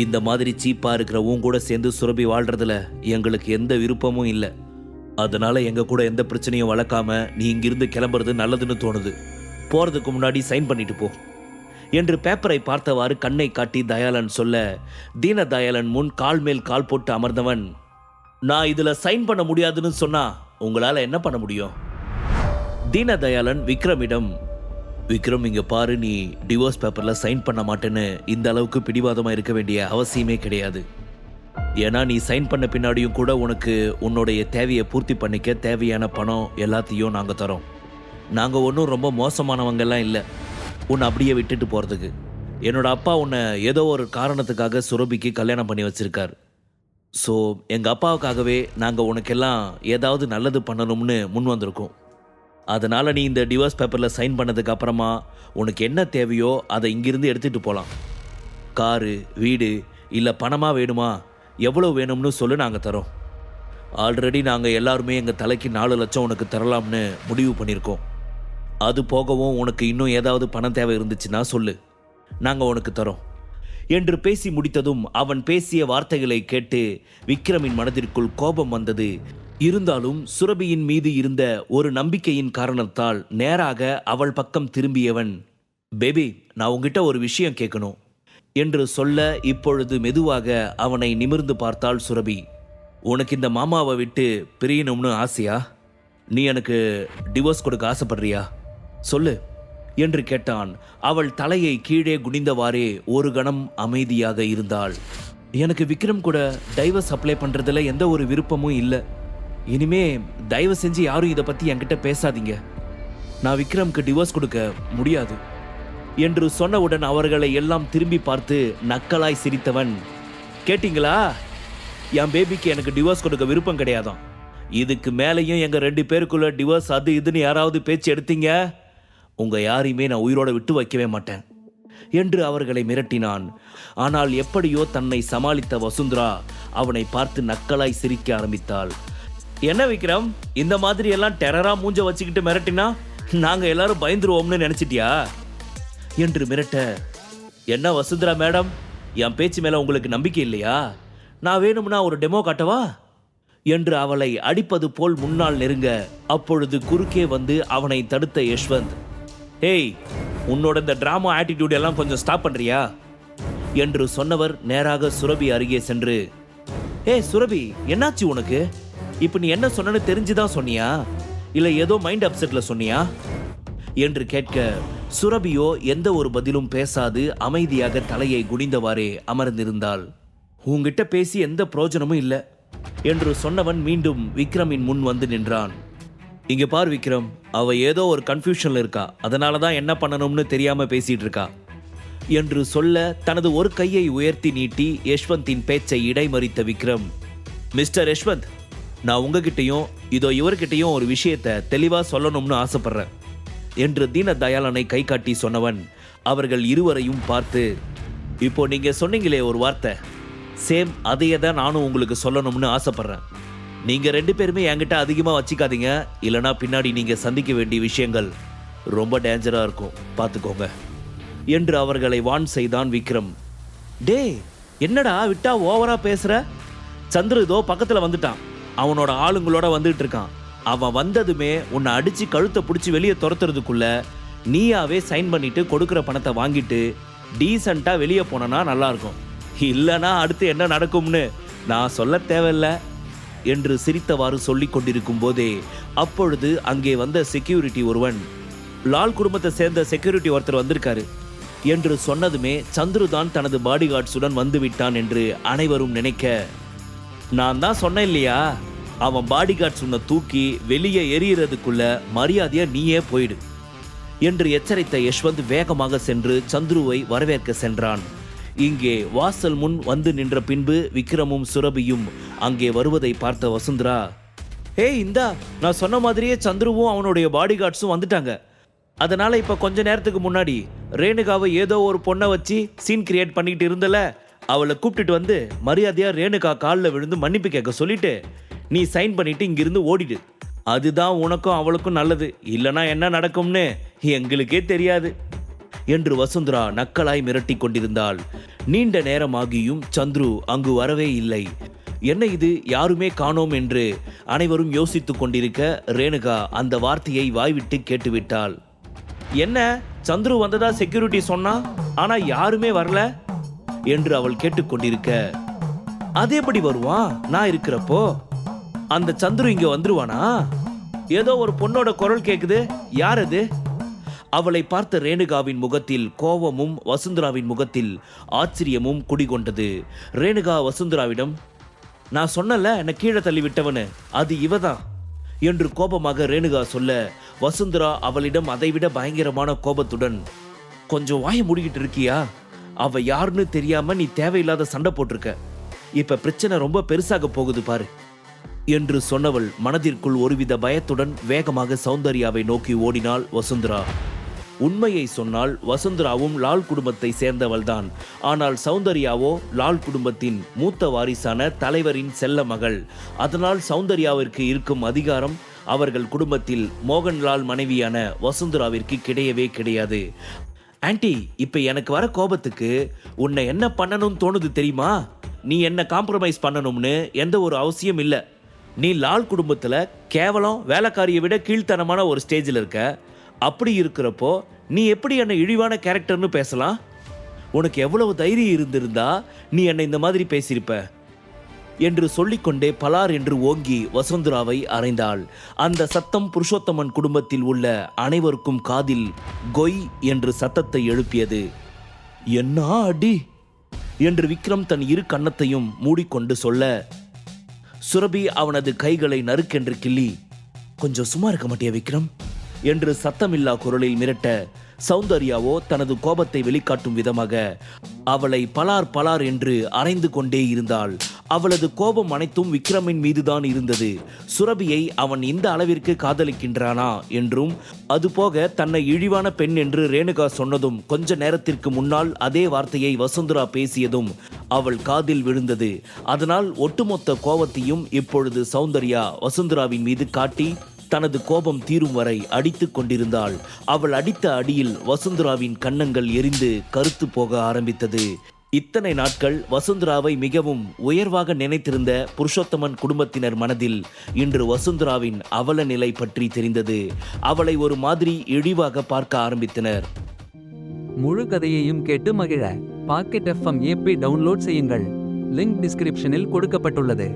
இந்த மாதிரி சீப்பா இருக்கிற உன் கூட சேர்ந்து சுரபி வாழ்றதுல எங்களுக்கு எந்த விருப்பமும் இல்லை. அதனால எங்க கூட எந்த பிரச்சனையும் வளர்க்காம நீ இங்கிருந்து கிளம்புறது நல்லதுன்னு தோணுது. போறதுக்கு முன்னாடி சைன் பண்ணிட்டு போ என்று பேப்பரை பார்த்தவாறு கண்ணை காட்டி தயாளன் சொல்ல, தீன தயாளன் முன் கால் மேல் கால் போட்டு அமர்ந்தவன், நான் இதுல சைன் பண்ண முடியாதுன்னு சொன்னா உங்களால என்ன பண்ண முடியும்? தீன தயாளன் விக்ரமிடம், விக்ரம் இங்க பாரு, நீ டிவோர்ஸ் பேப்பர்ல சைன் பண்ண மாட்டேன்னு இந்த அளவுக்கு பிடிவாதமா இருக்க வேண்டிய அவசியமே கிடையாது. ஏன்னா நீ சைன் பண்ண பின்னாடியும் கூட உனக்கு உன்னுடைய தேவையை பூர்த்தி பண்ணிக்க தேவையான பணம் எல்லாத்தையும் நாங்க தரோம். நாங்க ஒன்றும் ரொம்ப மோசமானவங்கெல்லாம் இல்லை உன்னை அப்படியே விட்டுட்டு போறதுக்கு. என்னோட அப்பா உன்னை ஏதோ ஒரு காரணத்துக்காக சுரபிக்கு கல்யாணம் பண்ணி வச்சிருக்கார். ஸோ எங்கள் அப்பாவுக்காகவே நாங்கள் உனக்கெல்லாம் ஏதாவது நல்லது பண்ணணும்னு முன் வந்திருக்கோம். அதனால் நீ இந்த டிவோர்ஸ் பேப்பரில் சைன் பண்ணதுக்கு அப்புறமா உனக்கு என்ன தேவையோ அதை இங்கிருந்து எடுத்துகிட்டு போகலாம். காரு, வீடு இல்லை பணமாக வேணுமா, எவ்வளோ வேணும்னு சொல்லி நாங்கள் தரோம். ஆல்ரெடி நாங்கள் எல்லாருமே எங்கள் தலைக்கு 4 லட்சம் உனக்கு தரலாம்னு முடிவு பண்ணியிருக்கோம். அது போகவும் உனக்கு இன்னும் ஏதாவது பணம் தேவை இருந்துச்சுன்னா சொல்லு, நாங்கள் உனக்கு தரோம் என்று பேசி முடித்ததும் அவன் பேசிய வார்த்தைகளை கேட்டு விக்ரமின் மனதிற்குள் கோபம் வந்தது. இருந்தாலும் சுரபியின் மீது இருந்த ஒரு நம்பிக்கையின் காரணத்தால் நேராக அவள் பக்கம் திரும்பியவன், பேபி நான் உங்ககிட்ட ஒரு விஷயம் கேட்கணும் என்று சொல்ல, இப்பொழுது மெதுவாக அவனை நிமிர்ந்து பார்த்தாள் சுரபி. உனக்கு இந்த மாமாவை விட்டு பிரியணும்னு ஆசையா? நீ எனக்கு டிவோர்ஸ் கொடுக்க ஆசைப்படுறியா? சொல்லு என்று கேட்டான். அவள் தலையை கீழே குனிந்தவாறே ஒரு கணம் அமைதியாக இருந்தாள். எனக்கு விக்ரம் கூட டைவர்ஸ் அப்ளை பண்றதுல எந்த ஒரு விருப்பமும் இல்லை. இனிமே தயவு செஞ்சு யாரும் இதை பத்தி என்கிட்ட பேசாதீங்க. நான் விக்ரம்க்கு டிவோர்ஸ் கொடுக்க முடியாது என்று சொன்னவுடன் அவர்களை எல்லாம் திரும்பி பார்த்து நக்கலாய் சிரித்தவன், கேட்டீங்களா? என் பேபிக்கு எனக்கு டிவோர்ஸ் கொடுக்க விருப்பம் கிடையாதான். இதுக்கு மேலேயும் எங்க 2 பேருக்குள்ள டிவோர்ஸ் அது இதுன்னு யாராவது பேச்சு எடுத்தீங்க, உங்க யாரையுமே நான் உயிரோட விட்டு வைக்கவே மாட்டேன் என்று அவர்களை மிரட்டினான். ஆனால் எப்படியோ தன்னை சமாளித்த வசுந்தரா அவனை பார்த்து நக்கலாய் சிரிக்க ஆரம்பித்தாள். என்ன விக்ரம், இந்த மாதிரி எல்லாம் டெரரா மூஞ்ச வச்சுக்கிட்டு மிரட்டினா நாங்க எல்லாரும் பயந்துருவோம்னு நினைச்சிட்டியா என்று மிரட்ட, என்ன வசுந்தரா மேடம், என் பேச்சு மேல உங்களுக்கு நம்பிக்கை இல்லையா? நான் வேணும்னா ஒரு டெமோ காட்டவா என்று அவளை அடிப்பது போல் முன்னால் நெருங்க, அப்பொழுது குறுக்கே வந்து அவனை தடுத்த யஷ்வந்த், ஏய் உன்னோட இந்த டிராமா ஆட்டிடியூட் எல்லாம் கொஞ்சம் ஸ்டாப் பண்றியா என்று சொன்னவர் நேராக சுரபி அருகே சென்று, ஏய் சுரபி என்னாச்சு உனக்கு? இப்போ நீ என்ன சொன்னு தெரிஞ்சுதான் சொன்னியா இல்லை ஏதோ மைண்ட் அப்செட்ல சொன்னியா என்று கேட்க, சுரபியோ எந்த ஒரு பதிலும் பேசாது அமைதியாக தலையை குனிந்தவாறே அமர்ந்திருந்தாள். உங்ககிட்ட பேசி எந்த பிரயோஜனமும் இல்லை என்று சொன்னவன் மீண்டும் விக்ரமின் முன் வந்து நின்றான். இங்க பார் விக்ரம், அவ ஏதோ ஒரு கன்ஃபியூஷன்ல இருக்கா, அதனால தான் என்ன பண்ணணும்னு தெரியாம பேசிட்டு இருக்கா என்று சொல்ல, தனது ஒரு கையை உயர்த்தி நீட்டி யஷ்வந்தின் பேச்சை இடைமறித்த விக்ரம், மிஸ்டர் யஷ்வந்த், நான் உங்ககிட்டையும் இதோ இவர்கிட்டையும் ஒரு விஷயத்தை தெளிவா சொல்லணும்னு ஆசைப்படுறேன் என்று தீன தயாளனை கை காட்டி சொன்னவன் அவர்கள் இருவரையும் பார்த்து, இப்போ நீங்க சொன்னீங்களே ஒரு வார்த்தை, சேம் அதையே தான் நானும் உங்களுக்கு சொல்லணும்னு ஆசைப்படுறேன். நீங்க 2 பேருமே என்கிட்ட அதிகமா வச்சுக்காதீங்க, இல்லைனா பின்னாடி நீங்க சந்திக்க வேண்டிய விஷயங்கள் ரொம்ப டேஞ்சரா இருக்கும், பார்த்துக்கோங்க என்று அவர்களை வான் செய்தான் விக்ரம். டே என்னடா விட்டா ஓவரா பேசுற? சந்திர இதோ பக்கத்துல வந்துட்டான், அவனோட ஆளுங்களோட வந்துட்டு இருக்கான். அவன் வந்ததுமே உன்னை அடிச்சு கழுத்தை பிடிச்சி வெளியே துரத்துறதுக்குள்ள நீயாவே சைன் பண்ணிட்டு கொடுக்குற பணத்தை வாங்கிட்டு டீசெண்டா வெளியே போனா நல்லா இருக்கும். இல்லைனா அடுத்து என்ன நடக்கும்னு நான் சொல்ல தேவையில்லை என்று சிரித்தவாறு சொல்லிக் கொண்டிருக்கும் போதே அப்பொழுது அங்கே வந்த செக்யூரிட்டி ஒருவன், லால் குடும்பத்தை சேர்ந்த செக்யூரிட்டி ஒருத்தர் வந்திருக்காரு என்று சொன்னதுமே சந்துருதான் தனது பாடிகார்ட்ஸுடன் வந்து விட்டான் என்று அனைவரும் நினைக்க, நான் தான் சொன்னேன் இல்லையா, அவன் பாடிகார்ட்ஸ் உன்னை தூக்கி வெளியே எறியறதுக்குள்ள மரியாதையா நீயே போயிடு என்று எச்சரித்த யஷ்வந்த் வேகமாக சென்று சந்துருவை வரவேற்க சென்றான். இங்கே வாசல் முன் வந்து நின்ற பின்பு விக்ரமும் சுரபியும் அங்கே வருவதை பார்த்த வசுந்தரா, ஏய் இந்தா, நான் சொன்ன மாதிரியே சந்துருவும் அவனுடைய பாடிகார்ட்ஸும் வந்துட்டாங்க. அதனால இப்ப கொஞ்ச நேரத்துக்கு முன்னாடி ரேணுகாவை ஏதோ ஒரு பொண்ணை வச்சு சீன் கிரியேட் பண்ணிட்டு இருந்தல, அவளை கூப்பிட்டுட்டு வந்து மரியாதையா ரேணுகா காலில் விழுந்து மன்னிப்பு கேட்க சொல்லிட்டு நீ சைன் பண்ணிட்டு இங்கிருந்து ஓடிடு. அதுதான் உனக்கும் அவளுக்கும் நல்லது, இல்லைனா என்ன நடக்கும்னு எங்களுக்கே தெரியாது என்று வசுந்தரா நக்கலாய் மிரட்டி கொண்டிருந்தாள். நீண்ட நேரமாகியும் சந்துரு அங்கு வரவே இல்லை. என்ன இது, யாருமே காணோம் என்று அனைவரும் யோசித்துக் கொண்டிருக்க ரேணுகா அந்த வார்த்தையை வாய்விட்டு கேட்டுவிட்டாள். என்ன, சந்துரு வந்ததா செக்யூரிட்டி சொன்னா, ஆனா யாருமே வரல என்று அவள் கேட்டுக்கொண்டிருக்க, அது எப்படி வருவான் நான் இருக்கிறப்போ? அந்த சந்துரு இங்க வந்துருவானா? ஏதோ ஒரு பொண்ணோட குரல் கேக்குது, யார் அது? அவளை பார்த்த ரேணுகாவின் முகத்தில் கோபமும் வசுந்தராவின் முகத்தில் ஆச்சரியமும் குடிகொண்டது. ரேணுகா வசுந்தராவிடம், நான் சொன்னல என்னை கீழே தள்ளி விட்டவனு, அது இவதான் என்று கோபமாக ரேணுகா சொல்ல, வசுந்தரா அவளிடம் அதைவிட பயங்கரமான கோபத்துடன், கொஞ்சம் வாயை மூடிக்கிட்டு இருக்கியா? அவ யாருன்னு தெரியாம நீ தேவையில்லாத சண்டை போட்டிருக்க. இப்ப பிரச்சனை ரொம்ப பெருசாக போகுது பாரு என்று சொன்னவள் மனதிற்குள் ஒருவித பயத்துடன் வேகமாக சௌந்தர்யாவை நோக்கி ஓடினாள் வசுந்தரா. உண்மையை சொன்னால் வசுந்தராவும் லால் குடும்பத்தை சேர்ந்தவள்தான். ஆனால் சௌந்தர்யாவோ லால் குடும்பத்தின் மூத்த வாரிசான தலைவரின் செல்ல மகள். அதனால் சௌந்தர்யாவிற்கு இருக்கும் அதிகாரம் அவர்கள் குடும்பத்தில் மோகன்லால் மனைவியான வசுந்தராவிற்கு கிடையவே கிடையாது. ஆன்ட்டி, இப்ப எனக்கு வர கோபத்துக்கு உன்னை என்ன பண்ணணும்னு தோணுது தெரியுமா? நீ என்ன காம்ப்ரமைஸ் பண்ணணும்னு எந்த ஒரு அவசியம் இல்லை. நீ லால் குடும்பத்துல கேவலம் வேலைக்காரியை விட கீழ்த்தனமான ஒரு ஸ்டேஜில் இருக்க. அப்படி இருக்கிறப்போ நீ எப்படி என்னை இழிவான கேரக்டர்னு பேசலாம்? உனக்கு எவ்வளவு தைரியம் இருந்திருந்தா நீ என்னை இந்த மாதிரி பேசியிருப்ப என்று சொல்லிக்கொண்டே பலார் என்று ஓங்கி வசுந்தராவை அறைந்தாள். அந்த சத்தம் புருஷோத்தமன் குடும்பத்தில் உள்ள அனைவருக்கும் காதில் கொய் என்று சத்தத்தை எழுப்பியது. என்ன அடி என்று விக்ரம் தன் இரு கன்னத்தையும் மூடிக்கொண்டு சொல்ல, சுரபி அவனது கைகளை நறுக்கென்று கிள்ளி, கொஞ்சம் சும்மா இருக்க மாட்டியா விக்ரம் என்று சத்தமில்லா குரலில் மிரட்ட, சௌந்தர்யாவோ தனது கோபத்தை வெளிக்காட்டும் விதமாக அவளை பலார் பலார் என்று அரைந்து கொண்டே இருந்தாள். அவளது கோபம் அனைத்தும் விக்ரமின் மீதுதான் இருந்தது. சுரபியை அவன் இந்த அளவிற்கு காதலிக்கின்றானா என்றும், அதுபோக தன்னை இழிவான பெண் என்று ரேணுகா சொன்னதும் கொஞ்ச நேரத்திற்கு முன்னால் அதே வார்த்தையை வசுந்தரா பேசியதும் அவள் காதில் விழுந்தது. அதனால் ஒட்டுமொத்த கோபத்தையும் இப்பொழுது சௌந்தர்யா வசுந்தராவின் மீது காட்டி தனது கோபம் தீரும் வரை அடித்துக் கொண்டிருந்தாள். அவள் அடித்த அடியில் வசுந்தராவின் கன்னங்கள் எரிந்து கருத்து போக ஆரம்பித்தது. இத்தனை நாட்கள் வசுந்தராவை மிகவும் உயர்வாக நினைத்திருந்த புருஷோத்தமன் குடும்பத்தினர் மனதில் இன்று வசுந்தராவின் அவல நிலை பற்றி தெரிந்தது. அவளை ஒரு மாதிரி இழிவாக பார்க்க ஆரம்பித்தனர். முழு கதையையும் கேட்டு மகிழ பாக்கெட் FM ஆப்பை டவுன்லோட் செய்யுங்கள். லிங்க் டிஸ்கிரிப்ஷனில் கொடுக்கப்பட்டுள்ளது.